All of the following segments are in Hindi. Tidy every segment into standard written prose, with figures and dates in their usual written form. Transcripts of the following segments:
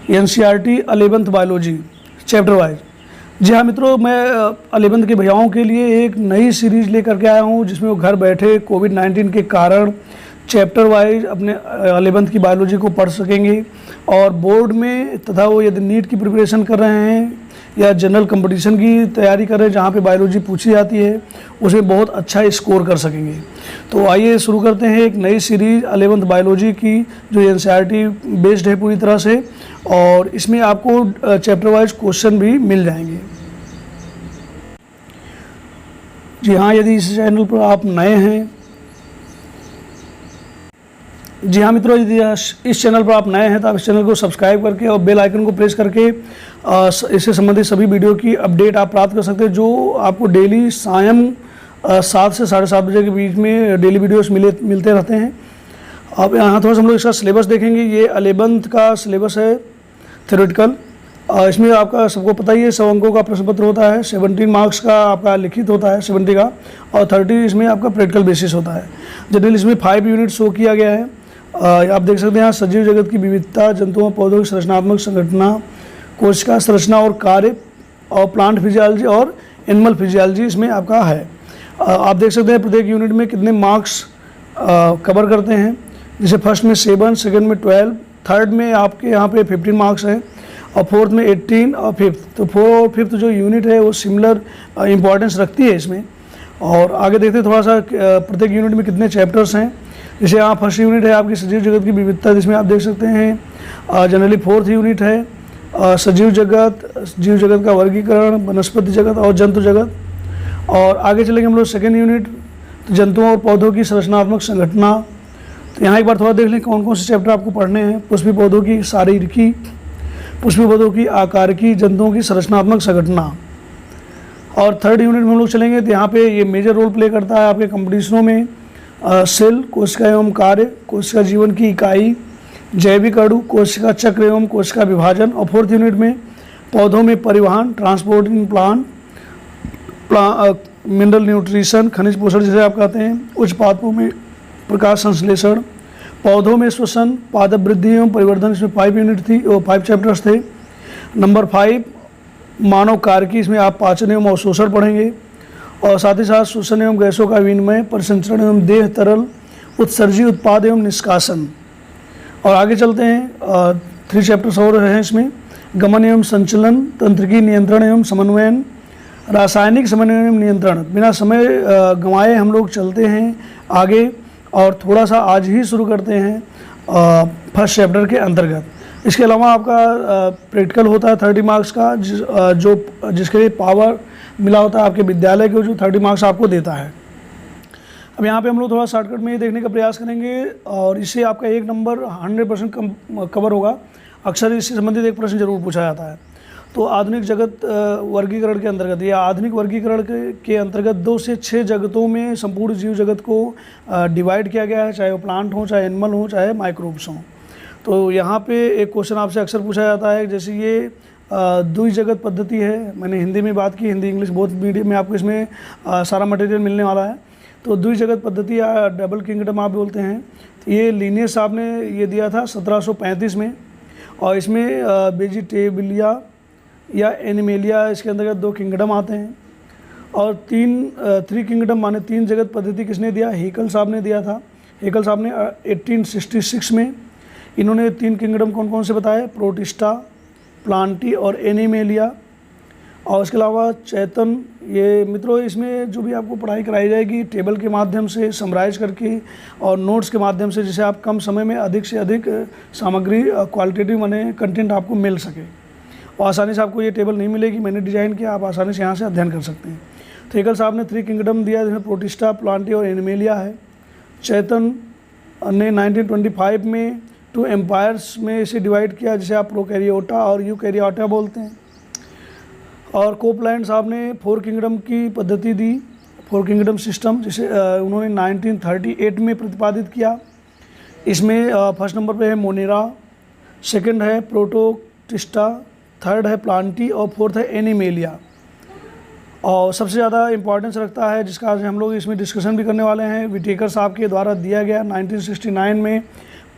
NCERT 11th biology chapter wise. जी हाँ मित्रों, मैं 11th के भैयाओं के लिए एक नई सीरीज़ लेकर के आया हूँ जिसमें वो घर बैठे कोविड-19 के कारण चैप्टर वाइज अपने 11th की बायोलॉजी को पढ़ सकेंगे और बोर्ड में तथा वो यदि नीट की प्रिपरेशन कर रहे हैं या जनरल कंपटीशन की तैयारी कर रहे हैं जहाँ पे बायोलॉजी पूछी जाती है उसमें बहुत अच्छा स्कोर कर सकेंगे। तो आइए शुरू करते हैं एक नई सीरीज़ 11th बायोलॉजी की जो NCERT बेस्ड है पूरी तरह से, और इसमें आपको चैप्टर वाइज क्वेश्चन भी मिल जाएंगे। जी हाँ, यदि इस चैनल पर आप नए हैं, जी हाँ मित्रों, यदि इस चैनल पर आप नए हैं तो आप इस चैनल को सब्सक्राइब करके और बेल आइकन को प्रेस करके इससे संबंधित सभी वीडियो की अपडेट आप प्राप्त कर सकते हैं, जो आपको डेली सायं 7 से 7:30 बजे के बीच में डेली वीडियोस मिलते रहते हैं। अब यहाँ थोड़ा सा हम लोग इसका सिलेबस देखेंगे। ये 11th का सिलेबस है थ्योरेटिकल। इसमें आपका सबको पता ही है 100 अंकों का प्रश्न पत्र होता है, 17 मार्क्स का आपका लिखित होता है 70 का, और 30 इसमें आपका प्रैक्टिकल बेसिस होता है। जनरल इसमें 5 यूनिट शो किया गया है। आप देख सकते हैं यहाँ सजीव जगत की विविधता, जंतुओं पौधों की संरचनात्मक संगठना, कोशिका संरचना और कार्य, और प्लांट फिजियोलॉजी और एनिमल फिजियोलॉजी इसमें आपका है। आप देख सकते हैं प्रत्येक यूनिट में कितने मार्क्स कवर करते हैं, जैसे फर्स्ट में 7, सेकंड में 12, थर्ड में आपके यहाँ पे 15 मार्क्स हैं, और फोर्थ में 18 और फिफ्थ। तो फिफ्थ जो यूनिट है वो सिमिलर इंपॉर्टेंस रखती है इसमें। और आगे देखते हैं थोड़ा सा प्रत्येक यूनिट में कितने चैप्टर्स हैं। जैसे यहाँ फर्स्ट यूनिट है आपकी सजीव जगत की विविधता, जिसमें आप देख सकते हैं जनरली 4th यूनिट है सजीव जगत, जीव जगत का वर्गीकरण, वनस्पति जगत और जंतु जगत। और आगे चलेंगे हम लोग सेकेंड यूनिट, तो जंतुओं और पौधों की संरचनात्मक संगठना। तो यहाँ एक बार थोड़ा देख लें कौन कौन से चैप्टर आपको पढ़ने हैं। पुष्पी पौधों की शारीरिकी, पुष्पी पौधों की आकार की, जंतुओं की संरचनात्मक संगठना। और थर्ड यूनिट में हम लोग चलेंगे तो यहाँ पे ये मेजर रोल प्ले करता है आपके कंपटीशनों में सेल, कोशिका एवं कार्य, कोशिका जीवन की इकाई, जैविक अणु, कोशिका चक्र एवं कोशिका विभाजन। और फोर्थ यूनिट में पौधों में परिवहन, transport in plant, mineral nutrition, खनिज पोषण जिसे आप कहते हैं, उच्च पादपों में प्रकाश संश्लेषण, पौधों में श्वसन, पादप वृद्धि एवं परिवर्धन। इसमें 5 यूनिट थी और 5 चैप्टर्स थे। नंबर 5 मानव कार्य की, इसमें आप पाचन एवं अवशोषण पढ़ेंगे, और साथ ही साथ श्वसन एवं गैसों का विनिमय, परिसंचरण एवं देह तरल, उत्सर्जी उत्पाद एवं निष्कासन। और आगे चलते हैं 3 चैप्टर्स और हैं इसमें, गमन एवं संचलन, तंत्रिकी नियंत्रण एवं समन्वयन, रासायनिक समन्वय एवं नियंत्रण। बिना समय गंवाए हम लोग चलते हैं आगे और थोड़ा सा आज ही शुरू करते हैं फर्स्ट चैप्टर के अंतर्गत। इसके अलावा आपका प्रैक्टिकल होता है 30 मार्क्स का, जिसके लिए पावर मिला होता है आपके विद्यालय के, जो 30 मार्क्स आपको देता है। अब यहाँ पे हम लोग थोड़ा शॉर्टकट में ये देखने का प्रयास करेंगे, और इससे आपका 1 नंबर 100% कवर होगा। अक्सर इससे संबंधित एक प्रश्न जरूर पूछा जाता है। तो आधुनिक जगत वर्गीकरण के अंतर्गत या आधुनिक वर्गीकरण के अंतर्गत 2 से 6 जगतों में संपूर्ण जीव जगत को डिवाइड किया गया है, चाहे वो प्लांट हो, चाहे एनिमल हो, चाहे माइक्रोब्स हों। तो यहाँ पे एक क्वेश्चन आपसे अक्सर पूछा जाता है, जैसे ये द्विजगत पद्धति है। मैंने हिंदी में बात की, हिंदी इंग्लिश बोथ मीडियम में आपको इसमें सारा मटेरियल मिलने वाला है। तो द्विजगत पद्धति या डबल किंगडम आप बोलते हैं। ये लीनियस साहब ने ये दिया था 1735 में, और इसमें वेजिटेबिलिया या एनिमेलिया इसके अंतर्गत 2 किंगडम आते हैं। और 3 किंगडम माने 3 जगत पद्धति किसने दिया? हेकल साहब ने दिया था। हेकल साहब ने 1866 में इन्होंने 3 किंगडम कौन कौन से बताए? प्रोटिस्टा, प्लांटी और एनिमेलिया। और इसके अलावा चैतन, ये मित्रों इसमें जो भी आपको पढ़ाई कराई जाएगी टेबल के माध्यम से समराइज करके और नोट्स के माध्यम से, जिससे आप कम समय में अधिक से अधिक सामग्री क्वालिटेटिव माने कंटेंट आपको मिल सके। और आसानी से आपको ये टेबल नहीं मिलेगी, मैंने डिज़ाइन किया, आप आसानी से यहाँ से अध्ययन कर सकते हैं। तो हेकल साहब ने 3 किंगडम दिया, जिसमें प्रोटिस्टा, प्लांटी और एनिमेलिया है। चैतन ने 1925 में 2 एम्पायर्स में इसे डिवाइड किया, जिसे आप प्रोकैरियोटा और यूकैरियोटा बोलते हैं। और कोपलैंड साहब ने 4 किंगडम की पद्धति दी, 4 किंगडम सिस्टम, जिसे उन्होंने 1938 में प्रतिपादित किया। इसमें फर्स्ट नंबर पे है मोनेरा, सेकंड है प्रोटोटिस्टा, थर्ड है प्लांटी और फोर्थ है एनिमेलिया। और सबसे ज़्यादा इंपॉर्टेंस रखता है, जिसका आज हम लोग इसमें डिस्कशन भी करने वाले हैं, विटेकर साहब के द्वारा दिया गया 1969 में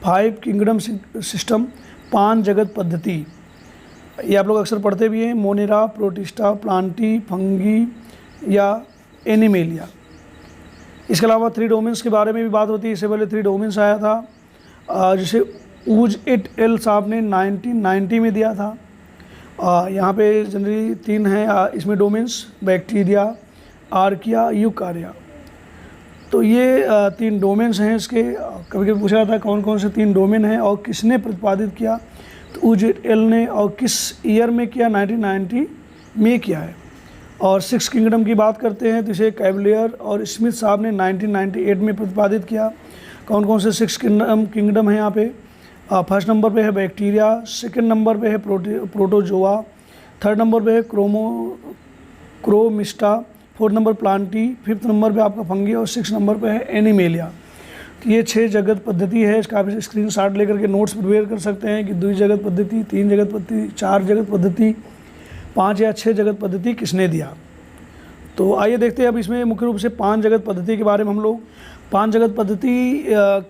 5 किंगडम सिस्टम, 5 जगत पद्धति। ये आप लोग अक्सर पढ़ते भी हैं, मोनेरा, प्रोटिस्टा, प्लांटी, फंगी या एनिमेलिया। इसके अलावा 3 डोमेन्स के बारे में भी बात होती है। इससे पहले 3 डोमेन्स आया था जिसे ऊज इट एल साहब ने 1990 में दिया था। यहाँ पे जनरली 3 हैं इसमें डोमेन्स, बैक्टीरिया, आर्किया, यूकार्या। तो ये 3 डोमेन्स हैं इसके। कभी कभी पूछा जाता है कौन कौन से 3 डोमेन हैं और किसने प्रतिपादित किया, तो ऊज इट एल ने, और किस ईयर में किया, 1990 में किया है। और 6 किंगडम की बात करते हैं तो इसे कैवलियर और स्मिथ साहब ने 1998 में प्रतिपादित किया। कौन कौन से 6 किंगडम हैं यहाँ पे? फर्स्ट नंबर पे है बैक्टीरिया, सेकंड नंबर पे है प्रोटोजोआ, थर्ड नंबर पे है Chromista, fourth number Plantae, fifth number पे आपका फंगी और 6 नंबर पे है एनिमेलिया। तो ये 6 जगत पद्धति है। इसका आप स्क्रीनशॉट लेकर के नोट्स प्रिपेयर कर सकते हैं कि 2 जगत पद्धति, 3 जगत पद्धति, 4 जगत पद्धति, 5 या 6 जगत पद्धति किसने दिया। तो आइए देखते हैं अब इसमें मुख्य रूप से 5 जगत पद्धति के बारे में हम लोग। 5 जगत पद्धति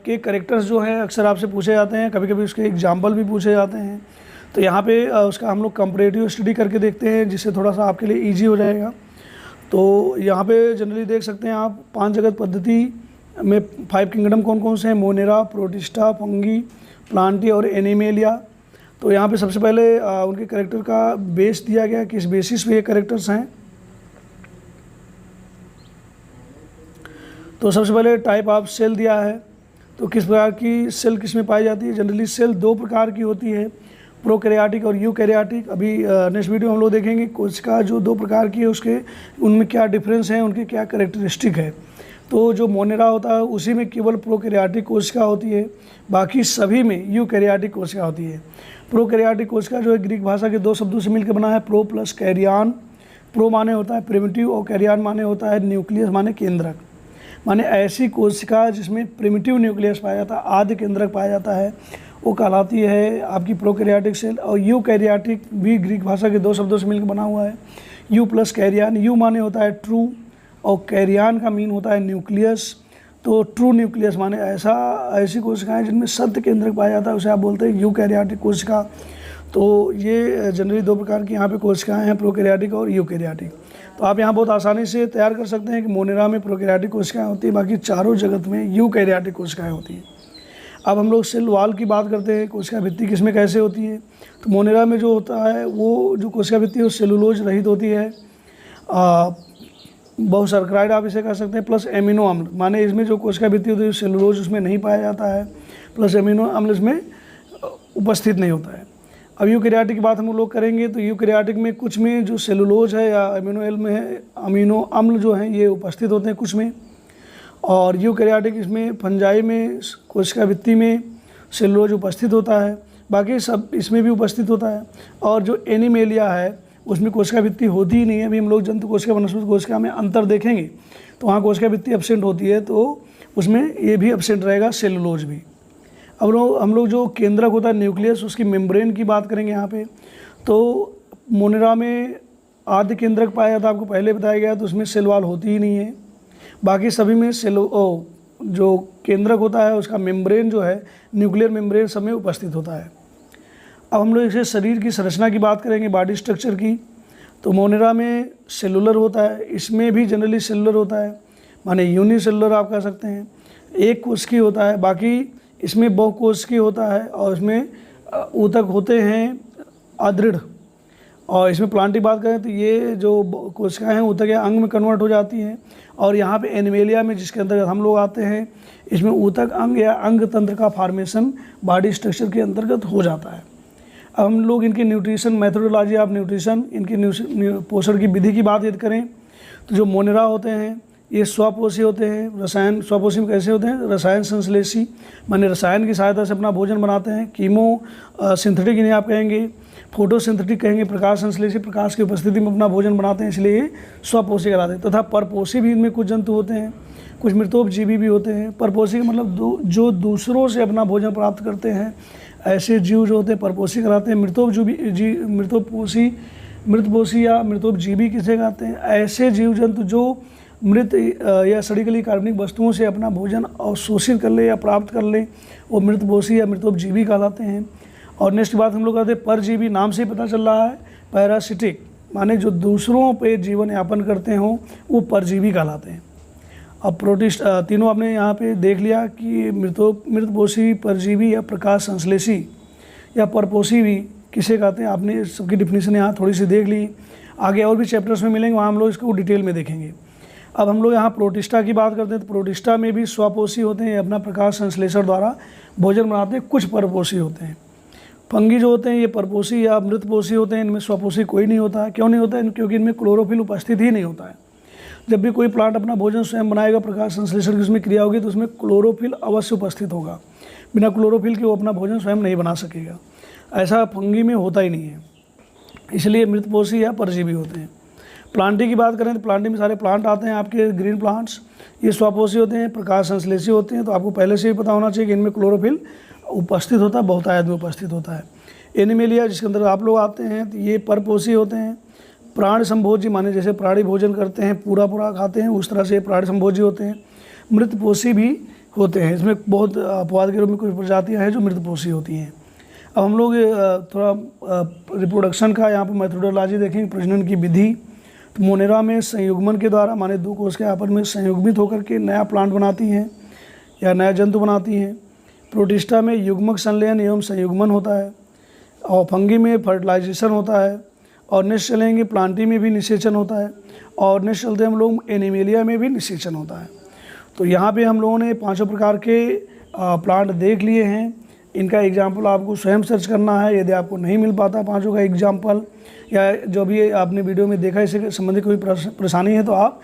के कैरेक्टर्स जो हैं अक्सर आपसे पूछे जाते हैं, कभी कभी उसके एग्जाम्पल भी पूछे जाते हैं। तो यहाँ पे उसका हम लोग कंपैरेटिव स्टडी करके देखते हैं, जिससे थोड़ा सा आपके लिए ईजी हो जाएगा। तो यहाँ पे जनरली देख सकते हैं आप 5 जगत पद्धति में 5 किंगडम कौन कौन से हैं? मोनेरा, प्रोटिस्टा, फंगी, प्लांटी और एनिमेलिया। तो यहाँ पे सबसे पहले उनके कैरेक्टर का बेस दिया गया, किस बेसिस पे ये कैरेक्टर्स हैं। तो सबसे पहले टाइप ऑफ सेल दिया है, तो किस प्रकार की सेल किस में पाई जाती है। जनरली सेल 2 प्रकार की होती है, प्रोकैरियोटिक और यूकैरियोटिक। अभी नेक्स्ट वीडियो हम लोग देखेंगे कोशिका जो 2 प्रकार की है उसके उनमें क्या डिफरेंस है, उनके क्या कैरेक्टरिस्टिक है। तो जो मोनेरा होता है उसी में केवल प्रोकैरियोटिक कोशिका होती है, बाकी सभी में यूकैरियोटिक कोशिका होती है। प्रोकैरियोटिक कोशिका जो है ग्रीक भाषा के 2 शब्दों से मिलकर बना है, प्रो प्लस कैरियान। प्रो माने होता है प्रिमिटिव और कैरियान माने होता है न्यूक्लियस माने केंद्रक। माने ऐसी कोशिका जिसमें प्रिमिटिव न्यूक्लियस पाया जाता है, आद्य केंद्रक पाया जाता है, वो कहलाती है आपकी प्रोकैरियोटिक सेल। और यूकैरियोटिक भी ग्रीक भाषा के 2 शब्दों से मिलकर बना हुआ है, यू प्लस कैरियान। यू माने होता है ट्रू और कैरियान का मीन होता है न्यूक्लियस। तो ट्रू न्यूक्लियस माने ऐसी कोशिकाएं जिनमें सत्य केंद्रक पाया जाता है, उसे आप बोलते हैं यूकैरियोटिक कोशिका। तो ये जनरली 2 प्रकार की यहाँ पे कोशिकाएं हैं, प्रोकैरियोटिक और यूकैरियोटिक। तो आप यहाँ बहुत आसानी से तैयार कर सकते हैं कि मोनेरा में प्रोकैरियोटिक कोशिकाएं होती हैं, बाकी चारों जगत में यूकैरियोटिक कोशिकाएं होती हैं। अब हम लोग सेल वॉल की बात करते हैं, कोशिका भित्ति किसमें कैसे होती है। तो मोनेरा में जो होता है वो जो कोशिका भित्ति है वो सेलुलोज रहित होती है, बहुसर्कराइड आप इसे कह सकते हैं, प्लस एमिनो अम्ल। माने इसमें जो कोशिका भित्ति होती है सेलुलोज उसमें नहीं पाया जाता है, प्लस एमिनो अम्ल इसमें उपस्थित नहीं होता है। अब यूकैरियोटिक की बात हम लोग करेंगे तो यूकैरियोटिक में कुछ में जो सेलुलोज है या अमीनो अम्ल जो हैं ये उपस्थित होते हैं कुछ में। और यूकैरियोटिक इसमें फंजाई में कोशिका भित्ति में सेलुलोज उपस्थित होता है, बाकी सब इसमें भी उपस्थित होता है। और जो एनिमेलिया है उसमें कोशिका भित्ति होती ही नहीं है। अभी हम लोग जंतु कोशिका वनस्पति कोशिका में अंतर देखेंगे तो वहाँ कोशिका भित्ति एब्सेंट होती है, तो उसमें ये भी एब्सेंट रहेगा, सेलुलोज भी। अब हम लोग जो केंद्रक होता है न्यूक्लियस उसकी मेम्ब्रेन की बात करेंगे यहाँ पे। तो मोनेरा में आद्य केंद्रक पाया जाता है, आपको पहले बताया गया, तो उसमें सेल वॉल होती ही नहीं है। बाकी सभी में जो केंद्रक होता है उसका मेम्ब्रेन जो है न्यूक्लियर मेम्ब्रेन सब में उपस्थित होता है। अब हम लोग इसे शरीर की संरचना की बात करेंगे, बॉडी स्ट्रक्चर की। तो मोनेरा में सेलुलर होता है, इसमें भी जनरली सेलुलर होता है, माने यूनिसेलुलर आप कह सकते हैं, एक कोशिकीय होता है। बाकी इसमें बहुकोशिकीय होता है और इसमें ऊतक होते हैं अदृढ़। और इसमें प्लांट की बात करें तो ये जो कोशिकाएं हैं ऊतक या अंग में कन्वर्ट हो जाती हैं। और यहाँ पे एनिमेलिया में जिसके अंतर्गत हम लोग आते हैं, इसमें ऊतक अंग या अंग तंत्र का फॉर्मेशन बॉडी स्ट्रक्चर के अंतर्गत हो जाता है। अब हम लोग इनके न्यूट्रिशन मैथडोलॉजी ऑफ न्यूट्रिशन, इनके पोषण की विधि की बात यदि करें तो जो मोनेरा होते हैं ये स्वपोषी होते हैं। रसायन स्वपोषी में कैसे होते हैं? रसायन संश्लेषी, माने रसायन की सहायता से अपना भोजन बनाते हैं। कीमो सिंथेटिक इन्हें आप कहेंगे, फोटोसिंथेटिक कहेंगे, प्रकाश संश्लेषी, प्रकाश की उपस्थिति में अपना भोजन बनाते हैं, इसलिए ये स्वपोषी कहलाते हैं। तथा परपोषी भी इनमें कुछ जंतु होते हैं, कुछ मृतोपजीवी भी होते हैं। परपोषी का मतलब जो दूसरों से अपना भोजन प्राप्त करते हैं, ऐसे जीव जो होते हैं परपोषी कहलाते हैं। मृतपोषी या मृतोपजीवी किसे कहते हैं? ऐसे जीव जंतु जो मृत या सड़ी गली कार्बनिक वस्तुओं से अपना भोजन अवशोषित कर ले या प्राप्त कर ले, वो मृतपोषी या मृतोपजीवी कहलाते हैं। और नेक्स्ट बात हम लोग करते हैं परजीवी, नाम से ही पता चल रहा है, पैरासिटिक माने जो दूसरों पे जीवन यापन करते हों वो परजीवी कहलाते हैं। अब प्रोटिस्ट तीनों आपने यहाँ पे देख लिया कि मृतपोषी, परजीवी या प्रकाश संश्लेषी या परपोषी भी किसे कहते हैं, आपने सबकी डिफिनीशन यहाँ थोड़ी सी देख ली। आगे और भी चैप्टर्स में मिलेंगे, वहाँ हम लोग इसको डिटेल में देखेंगे। अब हम लोग यहाँ प्रोटिस्टा की बात करते हैं, तो प्रोटिस्टा में भी स्वपोषी होते हैं, अपना प्रकाश संश्लेषण द्वारा भोजन बनाते हैं, कुछ परपोषी होते हैं। फंगी जो होते हैं ये परपोषी या मृतपोषी होते हैं, इनमें स्वपोषी कोई नहीं होता है। क्यों नहीं होता है? क्योंकि इनमें क्लोरोफिल उपस्थित ही नहीं होता है। जब भी कोई प्लांट अपना भोजन स्वयं बनाएगा, प्रकाश संश्लेषण की उसमें क्रिया होगी, तो उसमें क्लोरोफिल अवश्य उपस्थित होगा। बिना क्लोरोफिल के वो अपना भोजन स्वयं नहीं बना सकेगा। ऐसा फंगी में होता ही नहीं है, इसलिए मृतपोषी या परजीवी होते हैं। प्लांटी की बात करें तो प्लांटी में सारे प्लांट आते हैं आपके ग्रीन प्लांट्स, ये स्वपोषी होते हैं, प्रकाश संश्लेषी होते हैं। तो आपको पहले से ही पता होना चाहिए कि इनमें क्लोरोफिल उपस्थित होता है, बहुतायत में उपस्थित होता है। एनिमेलिया जिसके अंदर आप लोग आते हैं, तो ये परपोषी होते हैं। प्राण संभोजी माने जैसे प्राणी भोजन करते हैं, पूरा खाते हैं, उस तरह से प्राणी संभोजी होते हैं। मृतपोषी भी होते हैं, इसमें बहुत अपवाद के रूप में कुछ प्रजातियाँ हैं जो मृतपोषी होती हैं। अब हम लोग थोड़ा रिप्रोडक्शन का यहाँ पर मेथोडोलॉजी देखेंगे, प्रजनन की विधि। तो मोनेरा में संयुग्मन के द्वारा माने दो कोष के आपस में संयुग्मित होकर के नया प्लांट बनाती हैं या नया जंतु बनाती हैं। प्रोटिस्टा में युग्मक संलयन एवं संयुग्मन होता है, और फंगी में फर्टिलाइजेशन होता है, और नेक्स्ट चलेंगे प्लांटी में भी निषेचन होता है, और नेक्स्ट चलते हम लोग एनिमेलिया में भी निषेचन होता है। तो यहाँ पे हम लोगों ने 5 प्रकार के प्लांट देख लिए हैं। इनका एग्जाम्पल आपको स्वयं सर्च करना है। यदि आपको नहीं मिल पाता 5 का एग्जाम्पल या जो भी आपने वीडियो में देखा, इससे संबंधित कोई परेशानी है तो आप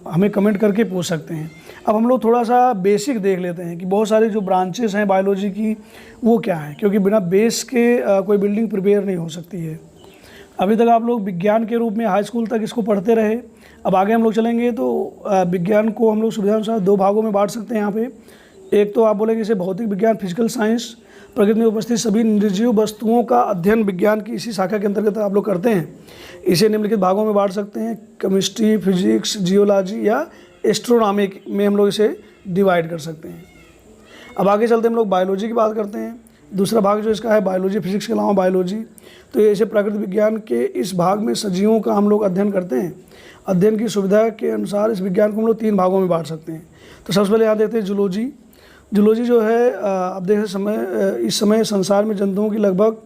हमें कमेंट करके पूछ सकते हैं। अब हम लोग थोड़ा सा बेसिक देख लेते हैं कि बहुत सारे जो ब्रांचेस हैं बायोलॉजी की वो क्या है, क्योंकि बिना बेस के कोई बिल्डिंग प्रिपेयर नहीं हो सकती है। अभी तक आप लोग विज्ञान के रूप में हाई स्कूल तक इसको पढ़ते रहे। अब आगे हम लोग चलेंगे तो विज्ञान को हम लोग सुविधानुसार 2 भागों में बांट सकते हैं। यहाँ पे एक तो आप बोलेंगे इसे भौतिक विज्ञान, फिजिकल साइंस, प्रकृति में उपस्थित सभी निर्जीव वस्तुओं का अध्ययन विज्ञान की इसी शाखा के अंतर्गत आप लोग करते हैं। इसे निम्नलिखित भागों में बांट सकते हैं, केमिस्ट्री, फिजिक्स, जियोलॉजी या एस्ट्रोनॉमी में हम लोग इसे डिवाइड कर सकते हैं। अब आगे चलते हम लोग बायोलॉजी की बात करते हैं। दूसरा भाग जो इसका है बायोलॉजी, फिजिक्स के अलावा बायोलॉजी। तो ऐसे प्रकृति विज्ञान के इस भाग में सजीवों का हम लोग अध्ययन करते हैं। अध्ययन की सुविधा के अनुसार इस विज्ञान को हम लोग 3 भागों में बांट सकते हैं। तो सबसे पहले यहाँ देखते हैं जूलॉजी। जूलॉजी जो है आप देख इस समय संसार में जंतुओं की लगभग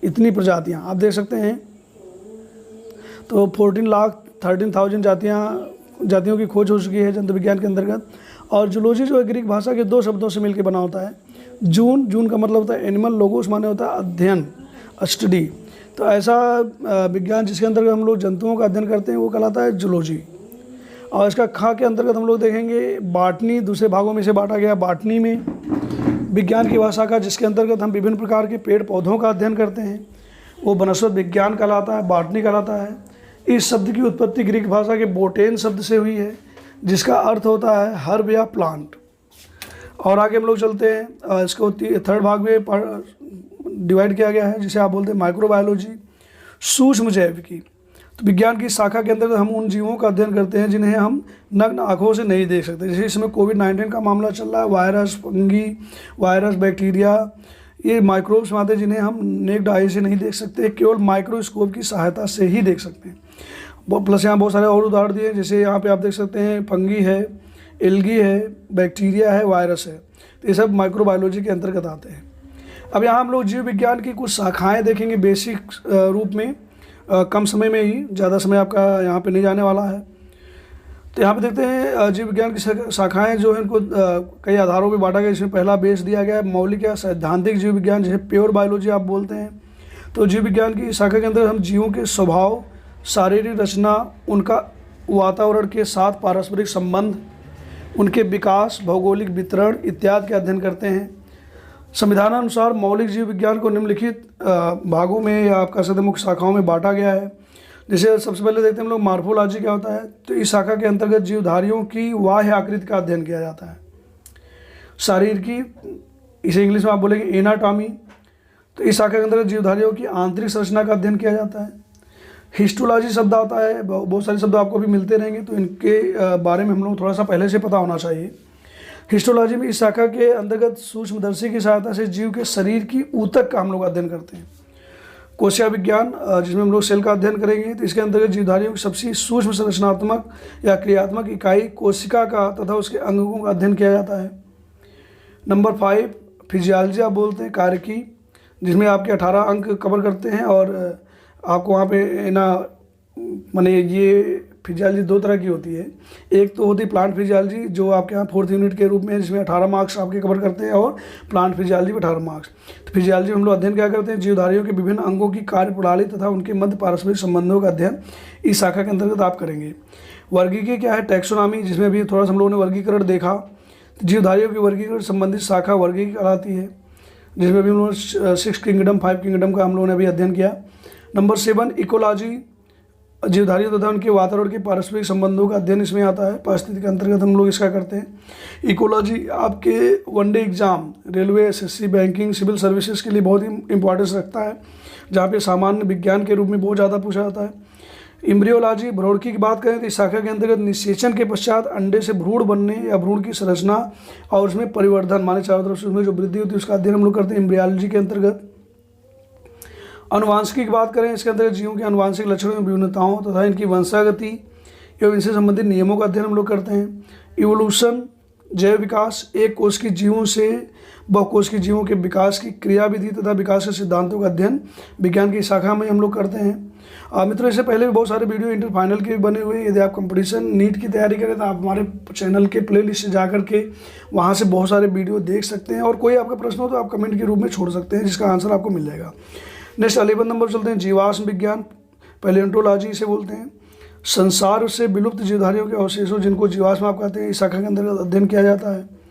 इतनी प्रजातियाँ आप देख सकते हैं। तो 14,13,000 जातियों की खोज हो चुकी है जंतु विज्ञान के अंतर्गत। और जूलॉजी जो है ग्रीक भाषा के 2 शब्दों से मिलकर बना होता है। जून का मतलब होता है एनिमल, लोगोस माने होता है अध्ययन, स्टडी। तो ऐसा विज्ञान जिसके अंतर्गत हम लोग जंतुओं का अध्ययन करते हैं वो कहलाता है जूलॉजी। और इसका खा के अंतर्गत हम लोग देखेंगे बॉटनी, दूसरे भागों में से बांटा गया। बॉटनी में विज्ञान की भाषा का जिसके अंतर्गत हम विभिन्न प्रकार के पेड़ पौधों का अध्ययन करते हैं वो वनस्पत विज्ञान कहलाता है, बॉटनी कहलाता है। इस शब्द की उत्पत्ति ग्रीक भाषा के बोटेन शब्द से हुई है, जिसका अर्थ होता है हर्ब या प्लांट। और आगे हम लोग चलते हैं, इसको 3rd भाग में डिवाइड किया गया है, जिसे आप बोलते हैं माइक्रोबायोलॉजी, सूक्ष्म जैविकी। तो विज्ञान की शाखा के अंतर्गत हम उन जीवों का अध्ययन करते हैं जिन्हें हम नग्न आँखों से नहीं देख सकते। जैसे इस समय कोविड-19 का मामला चल रहा है, वायरस, फंगी, वायरस, बैक्टीरिया, ये माइक्रोब्स में आते हैं जिन्हें हम नेक्ड आई से नहीं देख सकते, केवल माइक्रोस्कोप की सहायता से ही देख सकते हैं। प्लस यहाँ बहुत सारे और उदाहरण दिए हैं, जैसे यहाँ पे आप देख सकते हैं फंगी है, एल्गी है, बैक्टीरिया है, वायरस है। तो ये सब माइक्रोबायोलॉजी के अंतर्गत आते हैं। अब यहाँ हम लोग जीव विज्ञान की कुछ शाखाएँ देखेंगे बेसिक रूप में, कम समय में ही, ज़्यादा समय आपका यहाँ पे नहीं जाने वाला है। तो यहाँ पे देखते हैं जीव विज्ञान की शाखाएं जो है इनको कई आधारों पे बांटा गया। इसमें पहला बेस दिया गया है मौलिक या सैद्धांतिक जीव विज्ञान, जिसे प्योर बायोलॉजी आप बोलते हैं। तो जीव विज्ञान की शाखा के अंदर हम जीवों के स्वभाव, शारीरिक रचना, उनका वातावरण के साथ पारस्परिक संबंध, उनके विकास, भौगोलिक वितरण इत्यादि के अध्ययन करते हैं। संविधानानुसार मौलिक जीव विज्ञान को निम्नलिखित भागों में या आप कह सकते हैं मुख्य शाखाओं में बांटा गया है। जैसे सबसे पहले देखते हैं हम लोग मार्फोलॉजी क्या होता है। तो इस शाखा के अंतर्गत जीवधारियों की बाह्य आकृति का अध्ययन किया जाता है। शरीर की, इसे इंग्लिश में आप बोलेंगे एनाटॉमी। तो इस शाखा के अंतर्गत जीवधारियों की आंतरिक संरचना का अध्ययन किया जाता है। हिस्टोलॉजी शब्द आता है, बहुत सारे शब्द आपको भी मिलते रहेंगे, तो इनके बारे में हम लोग थोड़ा सा पहले से पता होना चाहिए। हिस्टोलॉजी में इस शाखा के अंतर्गत सूक्ष्मदर्शी की सहायता से जीव के शरीर की ऊतक का हम लोग अध्ययन करते हैं। कोशिका विज्ञान, जिसमें हम लोग सेल का अध्ययन करेंगे, तो इसके अंतर्गत जीवधारियों की सबसे सूक्ष्म संरचनात्मक या क्रियात्मक इकाई कोशिका का तथा उसके अंगों का अध्ययन किया जाता है। नंबर 5 फिजियोलॉजी आप बोलते हैं कार्य की, जिसमें आपके 18 अंक कवर करते हैं और आपको वहाँ पे ना माने ये फिजियोलॉजी 2 तरह की होती है। एक तो होती है प्लांट फिजियोलॉजी जो आपके यहाँ 4th यूनिट के रूप में, जिसमें 18 मार्क्स आपके कवर करते हैं, और प्लांट फिजियोलॉजी में 18 मार्क्स। तो फिजियोलॉजी में हम लोग अध्ययन क्या करते हैं, जीवधारियों के विभिन्न अंगों की कार्य प्रणाली तथा उनके मध्य पारस्परिक संबंधों का अध्ययन इस शाखा के अंतर्गत आप करेंगे। वर्गीकरण क्या है, टैक्सोनॉमी, जिसमें अभी थोड़ा सा हम लोगों ने वर्गीकरण देखा। तो जीवधारियों की वर्गीकरण संबंधित शाखा वर्गीकरण कहलाती है, जिसमें अभी हम लोग 6 किंगडम 5 किंगडम का हम लोगों ने अभी अध्ययन किया। नंबर 7 इकोलॉजी, जीवधारियों तथा उनके वातावरण के पारस्परिक संबंधों का अध्ययन इसमें आता है। पारिस्थितिकी के अंतर्गत हम लोग इसका करते हैं। इकोलॉजी आपके one day exam, railway, SSC, banking, civil services के लिए बहुत ही इंपॉर्टेंस रखता है, जहाँ पे सामान्य विज्ञान के रूप में बहुत ज़्यादा पूछा जाता है। एम्ब्रियोलॉजी, भ्रूणकी की बात करें तो इस शाखा के अंतर्गत निषेचन के पश्चात अंडे से भ्रूण बनने या भ्रूण की संरचना और उसमें परिवर्धन माने चारों तरफ से उसमें जो वृद्धि होती है उसका अध्ययन हम लोग करते हैं एम्ब्रियोलॉजी के अंतर्गत। अनुवांशिकी की बात करें, इसके अंतर्गत जीवों के अनुवांशिक लक्षणों में विभिन्नताओं तथा इनकी वंशागति एवं इनसे संबंधित नियमों का अध्ययन हम लोग करते हैं। इवोल्यूशन, जैव विकास, एक कोष की जीवों से बहुकोष की जीवों के विकास की क्रियाविधि तथा विकास के सिद्धांतों का अध्ययन विज्ञान की शाखा में हम लोग करते हैं। मित्रों, इससे पहले भी बहुत सारे वीडियो इंटर फाइनल के भी बने हुए हैं। यदि आप कंपटीशन नीट की तैयारी करें तो आप हमारे चैनल के प्लेलिस्ट से जा करके वहाँ से बहुत सारे वीडियो देख सकते हैं, और कोई आपका प्रश्न हो तो आप कमेंट के रूप में छोड़ सकते हैं, जिसका आंसर आपको मिल जाएगा। नेक्स्ट 11 नंबर चलते हैं, जीवाश्म विज्ञान, पैलियोंटोलॉजी इसे बोलते हैं। संसार से विलुप्त जीवधारियों के अवशेषों, जिनको जीवाश्म आप कहते हैं, इस शाखा के अंतर्गत अध्ययन किया जाता है।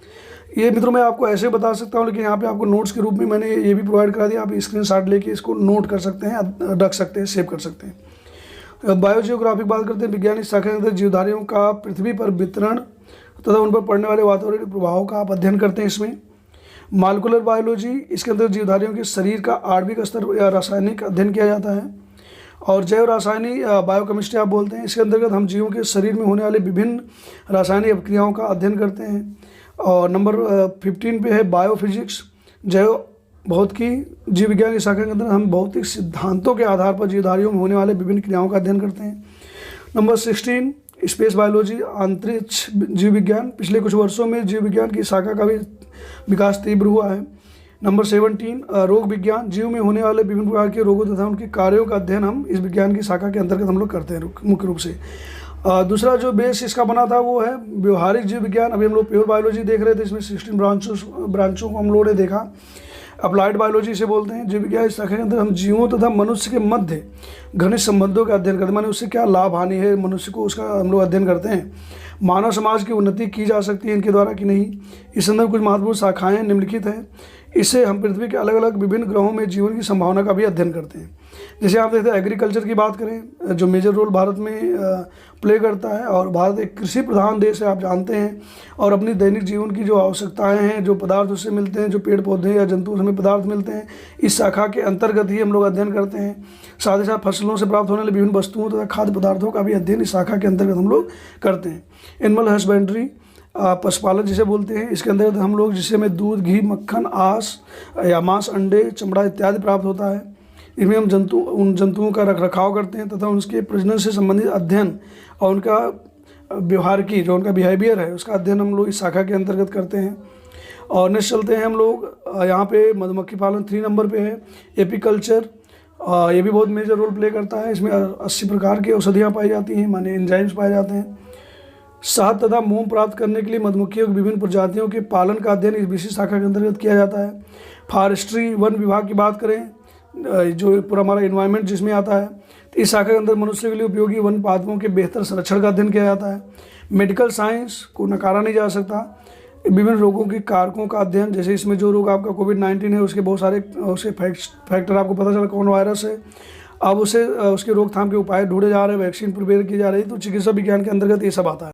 ये मित्रों मैं आपको ऐसे बता सकता हूँ, लेकिन यहाँ पे आपको नोट्स के रूप में मैंने ये भी प्रोवाइड करा दिया, आप स्क्रीनशॉट लेके इसको नोट कर सकते हैं, रख सकते हैं, सेव कर सकते हैं। बायोजियोग्राफिक बात करते हैं, विज्ञान इस शाखा के अंदर जीवधारियों का पृथ्वी पर वितरण तथा उन पर पड़ने वाले वातावरणीय प्रभावों का आप अध्ययन करते हैं इसमें। मॉलिक्यूलर बायोलॉजी, इसके अंदर जीवधारियों के शरीर का आणविक स्तर या रासायनिक अध्ययन किया जाता है। और जैव रासायनिक बायोकेमिस्ट्री आप बोलते हैं, इसके अंतर्गत हम जीवों के शरीर में होने वाले विभिन्न रासायनिक अभिक्रियाओं का अध्ययन करते हैं। और नंबर 15 पे है बायोफिजिक्स, जैव भौतिकी, जीव विज्ञान की शाखा के अंदर हम भौतिक सिद्धांतों के आधार पर जीवधारियों में होने वाले विभिन्न क्रियाओं का अध्ययन करते हैं। नंबर 16 स्पेस बायोलॉजी, अंतरिक्ष जीव विज्ञान, पिछले कुछ वर्षों में जीव विज्ञान की शाखा का भी विकास तीव्र हुआ है। नंबर 17 रोग विज्ञान, जीव में होने वाले विभिन्न प्रकार के रोगों तथा उनके कार्यों का अध्ययन हम इस विज्ञान की शाखा के अंतर्गत हम लोग करते हैं मुख्य रूप से। दूसरा जो बेस इसका बना था वो है व्यवहारिक जीव विज्ञान। अभी हम लोग प्योर बायोलॉजी देख रहे थे, इसमें 16 ब्रांचों को हम लोगों ने देखा। अप्लाइड बायोलॉजी से बोलते हैं, जीव विज्ञान इस शाखा के अंदर हम जीवों तथा मनुष्य के मध्य घनिष्ठ संबंधों का अध्ययन करते हैं, माने उससे क्या लाभ हानि है मनुष्य को, उसका हम लोग अध्ययन करते हैं। मानव समाज की उन्नति की जा सकती है इनके द्वारा कि नहीं, इस संदर्भ कुछ महत्वपूर्ण शाखाएं निम्नलिखित हैं। इससे हम पृथ्वी के अलग अलग विभिन्न ग्रहों में जीवन की संभावना का भी अध्ययन करते हैं। जैसे आप देखते हैं एग्रीकल्चर की बात करें, जो मेजर रोल भारत में प्ले करता है, और भारत एक कृषि प्रधान देश है आप जानते हैं, और अपनी दैनिक जीवन की जो आवश्यकताएं हैं, जो पदार्थ उससे मिलते हैं, जो पेड़ पौधे या जंतु हमें पदार्थ मिलते हैं, इस शाखा के अंतर्गत ही हम लोग अध्ययन करते हैं। साथ ही साथ फसलों से प्राप्त होने वाली विभिन्न वस्तुओं तथा खाद्य पदार्थों का भी अध्ययन इस शाखा के अंतर्गत हम लोग करते हैं। एनिमल हस्बेंड्री, पशुपालन जिसे बोलते हैं, इसके अंतर्गत हम लोग जिससे हमें दूध, घी, मक्खन, आंस या मांस, अंडे, चमड़ा इत्यादि प्राप्त होता है। इनमें हम उन जंतुओं का रखरखाव करते हैं तथा उनके प्रजनन से संबंधित अध्ययन और उनका व्यवहार की जो उनका बिहेवियर है उसका अध्ययन हम लोग इस शाखा के अंतर्गत करते हैं। और नेक्स्ट चलते हैं हम लोग यहाँ पे मधुमक्खी पालन 3 नंबर पे है। एपीकल्चर, ये भी बहुत मेजर रोल प्ले करता है। इसमें 80 प्रकार की औषधियाँ पाई जाती हैं, माने एंजाइम्स पाए जाते हैं। शहद तथा मोम प्राप्त करने के लिए मधुमक्खियों की विभिन्न प्रजातियों के पालन का अध्ययन इस विशेष शाखा के अंतर्गत किया जाता है। फॉरेस्ट्री, वन विभाग की बात करें, जो पूरा हमारा इन्वायरमेंट जिसमें आता है, तो इस शाखा के अंदर मनुष्य के लिए उपयोगी वन पादपों के बेहतर संरक्षण का अध्ययन किया जाता है। मेडिकल साइंस को नकारा नहीं जा सकता। विभिन्न रोगों के कारकों का अध्ययन, जैसे इसमें जो रोग आपका कोविड-19 है उसके बहुत सारे उसके फैक्टर आपको पता चला कौन वायरस है, अब उसके रोकथाम के उपाय ढूंढे जा रहे हैं, वैक्सीन प्रिपेयर की जा रही है, तो चिकित्सा विज्ञान के अंतर्गत ये सब आता है।